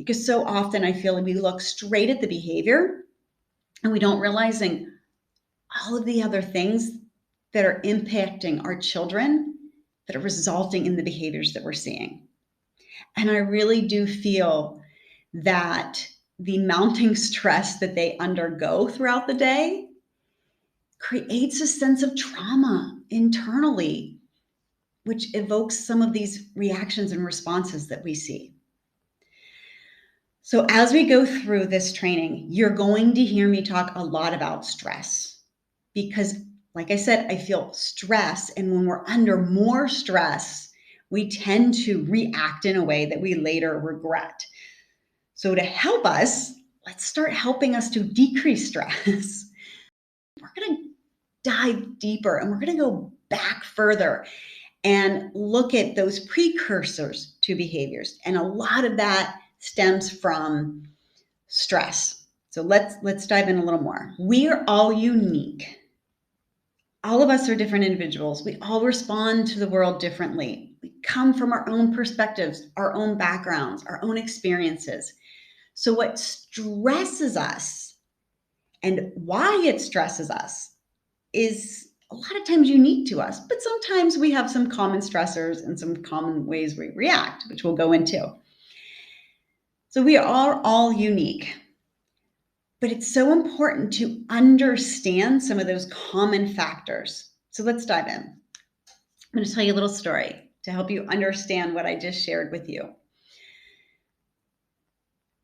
because so often I feel like we look straight at the behavior and we don't realizing all of the other things that are impacting our children that are resulting in the behaviors that we're seeing. And I really do feel that the mounting stress that they undergo throughout the day creates a sense of trauma internally, which evokes some of these reactions and responses that we see. So as we go through this training, you're going to hear me talk a lot about stress because, like I said, I feel stress. And when we're under more stress, we tend to react in a way that we later regret. So to help us, let's start helping us to decrease stress. We're going to dive deeper and we're going to go back further and look at those precursors to behaviors. And a lot of that stems from stress. So let's dive in a little more. We are all unique. All of us are different individuals. We all respond to the world differently. We come from our own perspectives, our own backgrounds, our own experiences. So what stresses us and why it stresses us is a lot of times unique to us, but sometimes we have some common stressors and some common ways we react, which we'll go into. So we are all unique, but it's so important to understand some of those common factors. So let's dive in. I'm going to tell you a little story to help you understand what I just shared with you.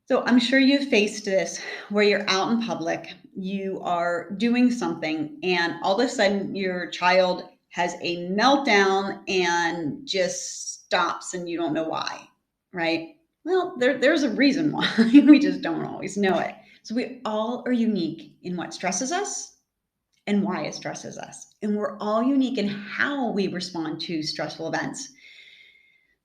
So I'm sure you've faced this where you're out in public, you are doing something, and all of a sudden your child has a meltdown and just stops and you don't know why, right? Well, there's a reason why. We just don't always know it. So we all are unique in what stresses us and why it stresses us. And we're all unique in how we respond to stressful events.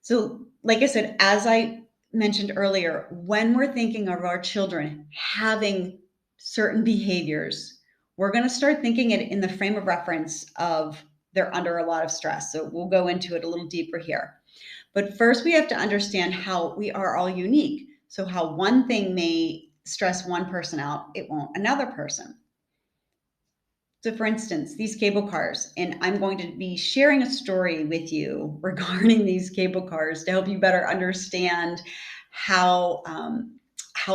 So like I said, as I mentioned earlier, when we're thinking of our children having certain behaviors, we're going to start thinking it in the frame of reference of they're under a lot of stress. So we'll go into it a little deeper here. But first, we have to understand how we are all unique. So how one thing may stress one person out, it won't another person. So for instance, these cable cars, and I'm going to be sharing a story with you regarding these cable cars to help you better understand how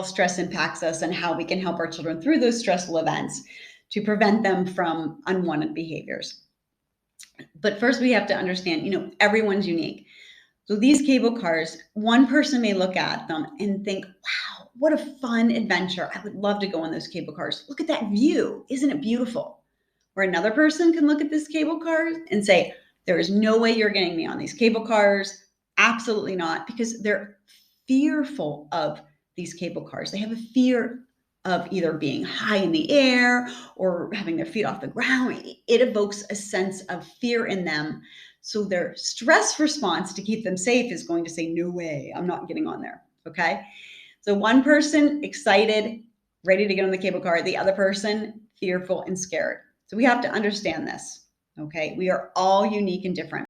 stress impacts us and how we can help our children through those stressful events to prevent them from unwanted behaviors. But first we have to understand, everyone's unique. So these cable cars, one person may look at them and think, wow, what a fun adventure. I would love to go on those cable cars. Look at that view. Isn't it beautiful? Or another person can look at this cable car and say, there is no way you're getting me on these cable cars. Absolutely not, because they're fearful of these cable cars. They have a fear of either being high in the air or having their feet off the ground. It evokes a sense of fear in them. So their stress response to keep them safe is going to say, no way, I'm not getting on there, okay? So one person excited, ready to get on the cable car, the other person fearful and scared. So we have to understand this, okay? We are all unique and different.